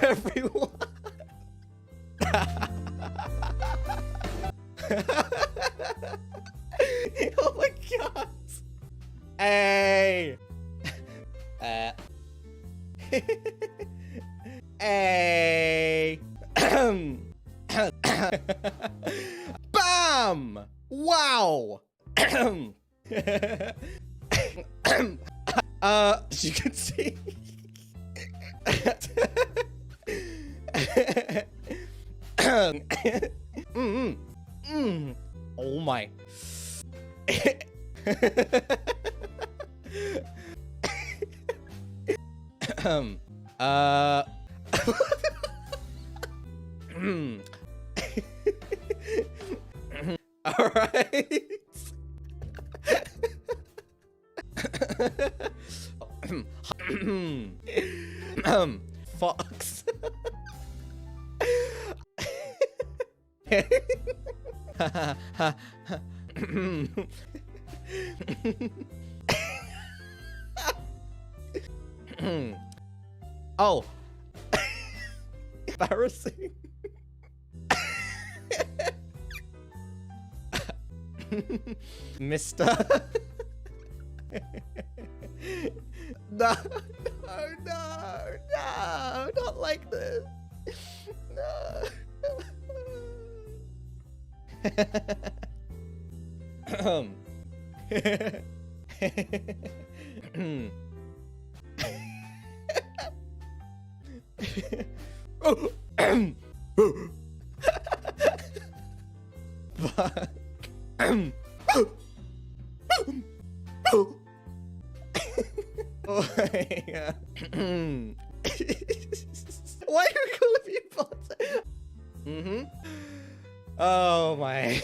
everyone. Oh my god. Hey. Hey. Bam! Wow. As you can see. Oh my. All right. Fox. Oh. Embarrassing. Mysta. No, not like this. No. Why are you calling me boss? Oh my.